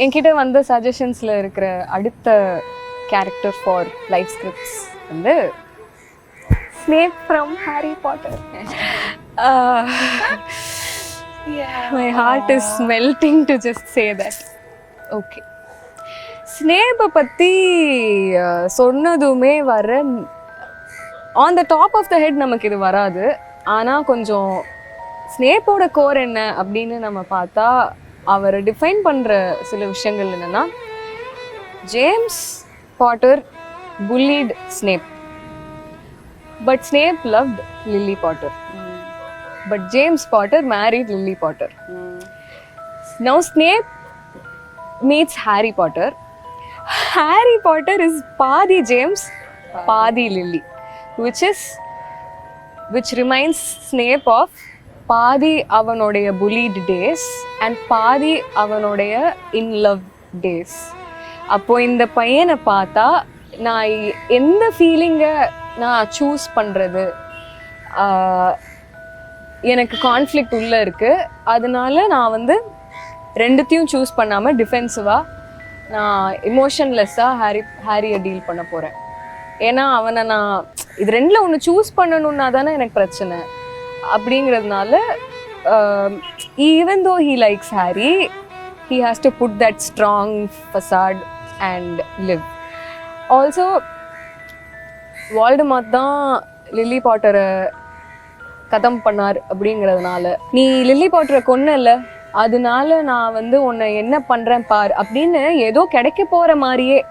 என்கிட்ட வந்த சஜஷன்ஸில் இருக்கிற அடுத்த கேரக்டர் ஃபார் Lifescripts வந்து Snape from Harry Potter. My heart is melting to just say that. Okay. Snape பற்றி சொன்னதுமே வர on the top of the head நமக்கு இது வராது. ஆனால் கொஞ்சம் ஸ்னேப்போட கோர் என்ன அப்படின்னு நம்ம பார்த்தா அவரை டிஃபைன் பண்ணுற சில விஷயங்கள் என்னென்னா, James Potter bullied Snape, but Snape loved Lily Potter. But James Potter married Lily Potter. Now Snape meets Harry Potter. Harry Potter is Padi James, Padi Lily, which reminds Snape of பாதி அவனுடைய bullied days and பாதி அவனுடைய in love days. அப்போ இந்த பையனை பார்த்தா நான் எந்த ஃபீலிங்கை நான் சூஸ் பண்ணுறது, எனக்கு கான்ஃப்ளிக்ட் உள்ளே இருக்குது. அதனால நான் வந்து ரெண்டுத்தையும் சூஸ் பண்ணாமல் டிஃபென்சிவாக நான் இமோஷன்லெஸ்ஸாக ஹாரியை டீல் பண்ண போகிறேன். ஏன்னா அவனை நான் இது ரெண்டில் ஒன்று சூஸ் பண்ணணுன்னா தானே எனக்கு பிரச்சனை. அப்படிங்கிறதுனால even though he likes Harry, he has to put that strong facade and live. Also, Voldemort தான் லில்லி பாட்டரை கதம் பண்ணார். அப்படிங்கிறதுனால நீ லில்லி பாட்டரை கொன்னல, அதனால நான் வந்து உன்னை என்ன பண்ணுறேன் பார் அப்படின்னு ஏதோ கிடைக்க போகிற மாதிரியே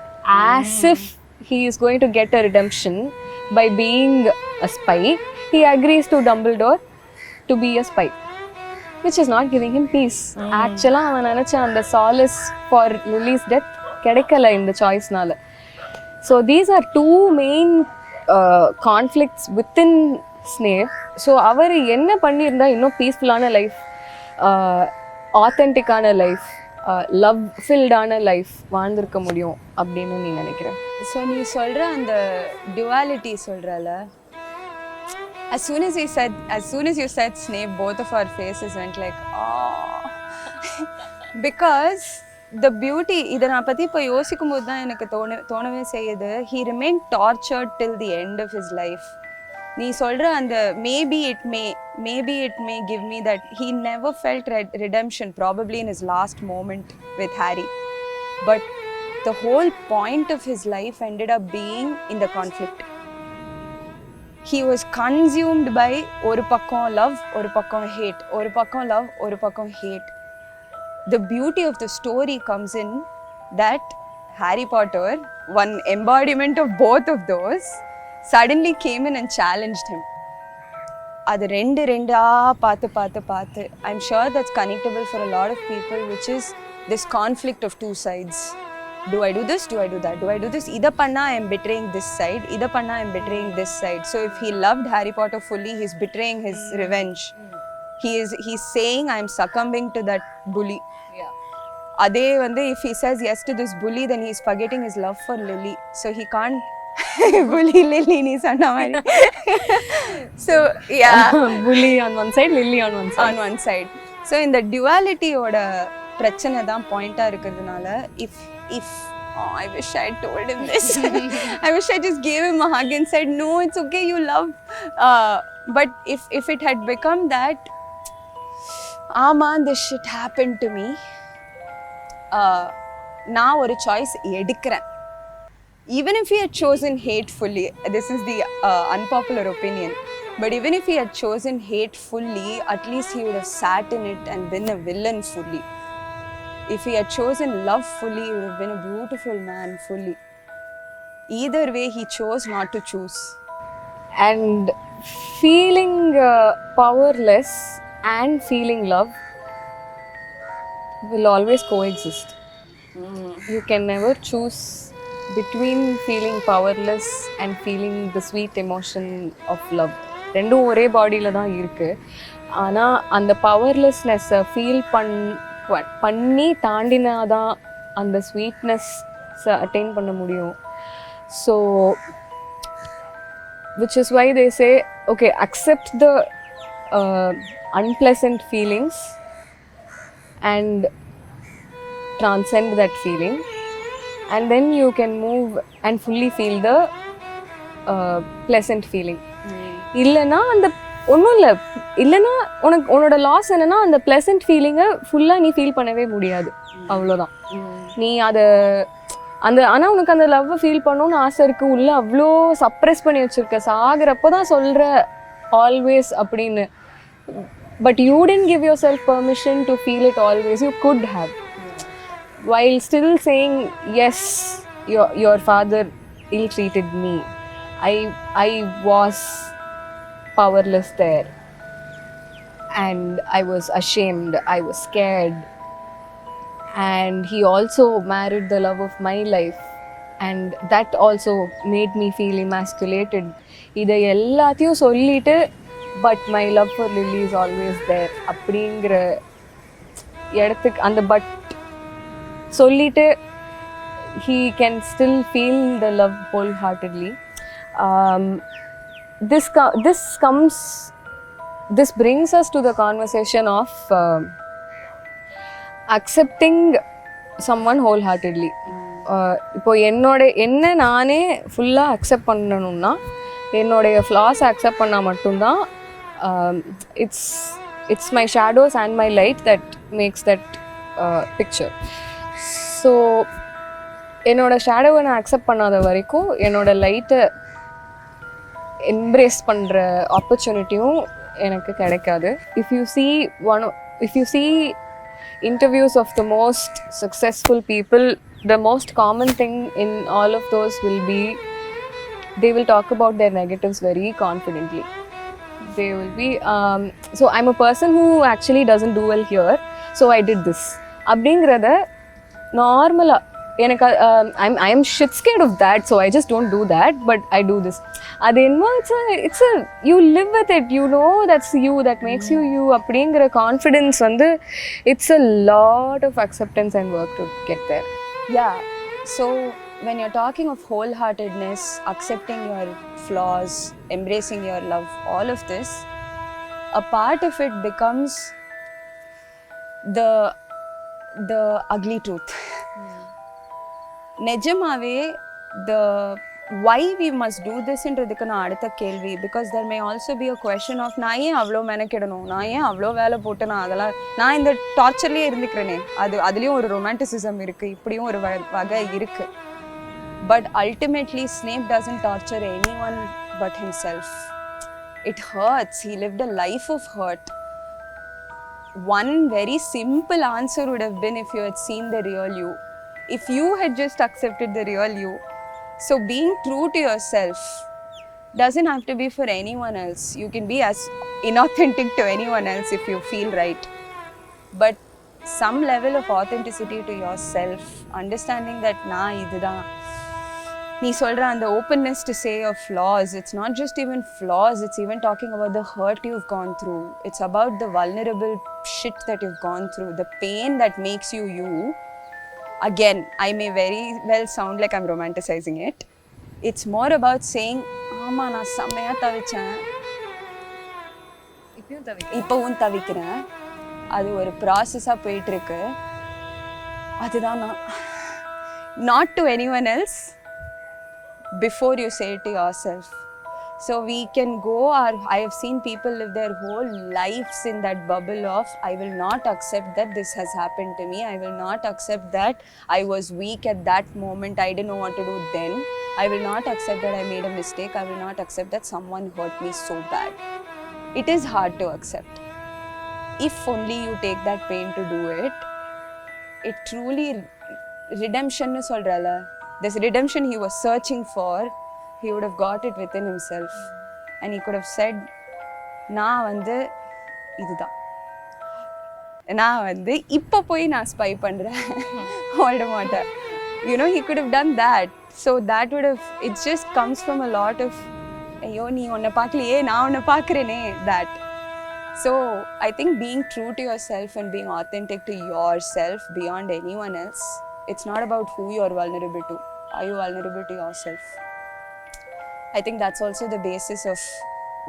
as if he is going to get a redemption by being a spy, he agrees to Dumbledore to be a spy, which is not giving him peace. Actually அவன் நினைச்ச அந்த solace for Lily's death கிடைக்கல இந்த சாய்ஸ்னால. So these are two main conflicts within Snape. So அவர் என்ன பண்ணியிருந்தா இன்னும் பீஸ்ஃபுல்லான life, ஆத்தென்டிக்கான life, love ஃபில்டான life வாழ்ந்திருக்க முடியும் அப்படின்னு நீ நினைக்கிறேன்? ஸோ நீ சொல்கிற அந்த duality சொல்கிறல, as soon as you said Snape, both of our faces went like, oh. Because the beauty, இதை நான் பற்றி இப்போ யோசிக்கும் போது தான் எனக்கு தோணவே செய்யுது. He remained tortured till the end of his life. நீ சொல்கிற அந்த maybe it may give me that he never felt redemption, probably in his last moment with Harry. But the whole point of his life ended up being in the conflict. He was consumed by ஒரு பக்கம் love, ஒரு பக்கம் hate, ஒரு பக்கம் love, ஒரு பக்கம் hate. The beauty of the story comes in that Harry Potter, one embodiment of both of those, suddenly came in and challenged him. அது ரெண்டா பார்த்து I'm sure that's connectable for a lot of people, which is this conflict of two sides. Do I do this? Do I do that? Do I do this? Ida panna I am betraying this side. Ida panna I am betraying this side. So if he loved Harry Potter fully, he's betraying his revenge. He's saying I am succumbing to that bully. Yeah. Ade vande if he says yes to this bully, then he's forgetting his love for Lily. So he can't bully Lily ni sonna mari. So yeah, bully on one side, Lily on one side. On one side. So in the duality oda பிரச்சனை தான் பாயிண்டா இருக்கிறதுனால, if I wish I had told him this. I wish I just gave him a hug and said, no, it's okay, you love. But if it had become that, this shit happened to me, நான் ஒரு choice எடுக்கிறேன். Even if he had chosen hatefully, this is the unpopular opinion, but even if he had chosen hatefully, at least he would have sat in it and been a villain fully. If he had chosen love fully, he would have been a beautiful man fully. Either way, he chose not to choose. And feeling powerless and feeling love will always coexist. You can never choose between feeling powerless and feeling the sweet emotion of love. ரெண்டும் ஒரே பாடியில் தான் இருக்குது. ஆனால் அந்த பவர்லெஸ்னஸை feel பண்ணி தாண்டினாதான் அந்த sweetness attain பண்ண முடியும். So which is why they say, okay, accept the unpleasant feelings and transcend that feeling, and then you can move and fully feel the pleasant feeling. இல்லைன்னா அந்த ஒன்றும் இல்லை, இல்லைன்னா உன்னோட லாஸ் என்னன்னா அந்த ப்ளசன்ட் ஃபீலிங்கை ஃபுல்லாக நீ ஃபீல் பண்ணவே முடியாது, அவ்வளோதான். நீ அதை ஆனால் உனக்கு அந்த லவ்வை ஃபீல் பண்ணணும்னு ஆசை இருக்குது, உள்ளே அவ்வளோ சப்ரெஸ் பண்ணி வச்சுருக்க, சாகிறப்போ தான் சொல்கிற ஆல்வேஸ் அப்படின்னு. But you didn't give yourself permission to feel it always. You could have, while still saying yes, your father ill-treated me, I was powerless there, and I was ashamed, I was scared, and he also married the love of my life, and that also made me feel emasculated. இதை எல்லாத்தையும் சொல்லிட்டு but my love for Lily is always there அப்படிங்கிற இடத்துக்கு அந்த but சொல்லிட்டு he can still feel the love wholeheartedly. This brings us to the conversation of accepting someone wholeheartedly. இப்போ என்ன நானே ஃபுல்லாக அக்செப்ட் பண்ணணும்னா, என்னுடைய ஃப்ளாஸ் அக்செப்ட் பண்ணால் மட்டும்தான் it's my shadows and my light that makes that picture. So என்னோடய ஷேடோவை நான் அக்செப்ட் பண்ணாத வரைக்கும் என்னோடய லைட்டை எம்ப்ரேஸ் பண்ணுற ஆப்பர்ச்சுனிட்டியும் எனக்கு கிடைக்காது. If you see interviews of the most successful people, the most common thing in all of those will be they will talk about their negatives very confidently. They will be so I'm a person who actually doesn't do well here, so I did this அப்படிங்கிறத நார்மலாக எனக்கு I am shit scared of that, so I just don't do that, but I do this. அது என்னமோ it's a you live with it, you know that's you, that makes you you அப்படிங்கிற confidence வந்து it's a lot of acceptance and work to get there. Yeah, so when you're talking of wholeheartedness, accepting your flaws, embracing your love, all of this, a part of it becomes the ugly truth. நிஜமாவே the why we must do this என்றதுக்கு நான் அடுத்த கேள்வி, because there may also be a question of நான் ஏன் அவ்வளோ மெனக்கிடணும், நான் ஏன் அவ்வளோ வேலை போட்டு நான் இந்த டார்ச்சர்லேயே இருந்துக்கிறேனே, அதுலேயும் ஒரு ரொமான்டிசிசம் இருக்குது, இப்படியும் ஒரு வகை இருக்குது. But ultimately Snape doesn't torture anyone but himself. It hurts. He lived a life of hurt. One very simple answer would have been if you had seen the real you. If you had just accepted the real you. So being true to yourself doesn't have to be for anyone else. You can be as inauthentic to anyone else if you feel right. But some level of authenticity to yourself, understanding that இதுதான் நீ சொல்கிற அந்த openness to say your flaws, it's not just even flaws, it's even talking about the hurt you've gone through. It's about the vulnerable shit that you've gone through, the pain that makes you you. Again, I may very well sound like I'm romanticizing it. It's more about saying, ஆமாம் நான் செம்மையாக தவிச்சேன், இப்போவும் தவிக்கிறேன், அது ஒரு ப்ராசஸாக போயிட்டுருக்கு, அதுதான் நான். Not to anyone else, before you say it to yourself. So we can go, I have seen people live their whole lives in that bubble of I will not accept that this has happened to me, I will not accept that I was weak at that moment, I didn't know what to do then, I will not accept that I made a mistake, I will not accept that someone hurt me so bad. It is hard to accept. If only you take that pain to do it, it truly redemption nu solrala, this redemption he was searching for, he would have got it within himself, and he could have said, நான் வந்து இதுதான், நான் வந்து இப்போ போய் நான் spy பண்ணுறேன் Voldemort. You know, he could have done that. So that would have, it just comes from a lot of ஐயோ நீ உன்னை பார்க்கலையே நான் உன்னை பார்க்குறேனே, that. So I think being true to yourself and being authentic to yourself beyond anyone else, it's not about who you're vulnerable to. Are you vulnerable to yourself? I think that's also the basis of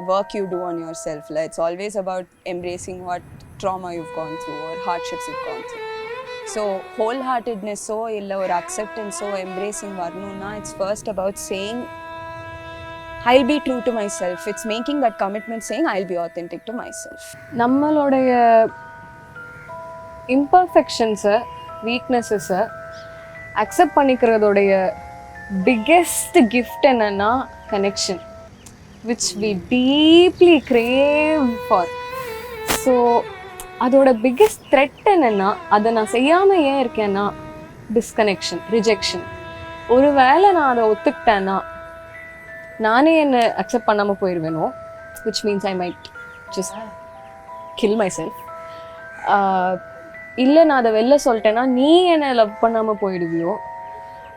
work you do on yourself. It's always about embracing what trauma you've gone through or hardships you've gone through. So whole ஹார்ட்டட்னஸோ இல்லை ஒரு அக்செப்டன்ஸோ embracing வரணும்னா it's first about saying I'll be true to myself. It's making that commitment saying I'll be authentic to myself. நம்மளுடைய இம்பர்ஃபெக்ஷன்ஸை வீக்னஸஸை accept பண்ணிக்கிறதோடைய biggest gift என்னன்னா connection, which we deeply crave for. So அதோட பிக்கெஸ்ட் த்ரெட் என்னென்னா, அதை நான் செய்யாமல் ஏன் இருக்கேன்னா டிஸ்கனெக்ஷன், ரிஜெக்ஷன். ஒரு வேளை நான் அதை ஒத்துக்கிட்டேன்னா நானே என்னை அக்செப்ட் பண்ணாமல் போயிடுவேனோ, which means I might just kill myself. இல்லை நான் அதை வெளில சொல்லிட்டேன்னா நீ என்னை லவ் பண்ணாமல் போயிடுவியோ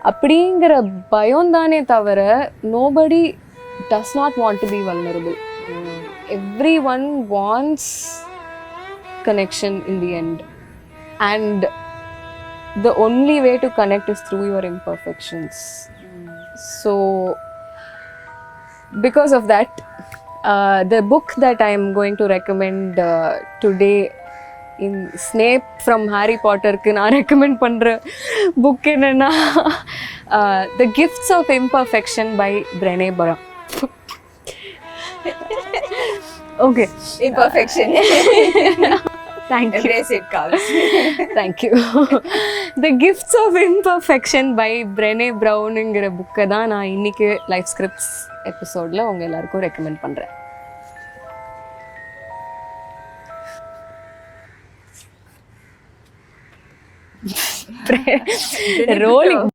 அப்படிங்கிற பயம் தானே தவிர nobody does not want to be vulnerable. Every one wants connection in the end, and the only way to connect is through your imperfections. So because of that, the book that I am going to recommend today in Snape from Harry Potter ku na recommend pandra book enna The Gifts of Imperfection by Brené Brown. Okay, Imperfection. Thank you. Embrace it, comes. Thank you. The Gifts of Imperfection by Brené Brown ங்கிற புக்கை தான் நான் இன்னைக்கு Lifescripts எபிசோடில் உங்கள் எல்லாருக்கும் recommend பண்ணுறேன். Rolling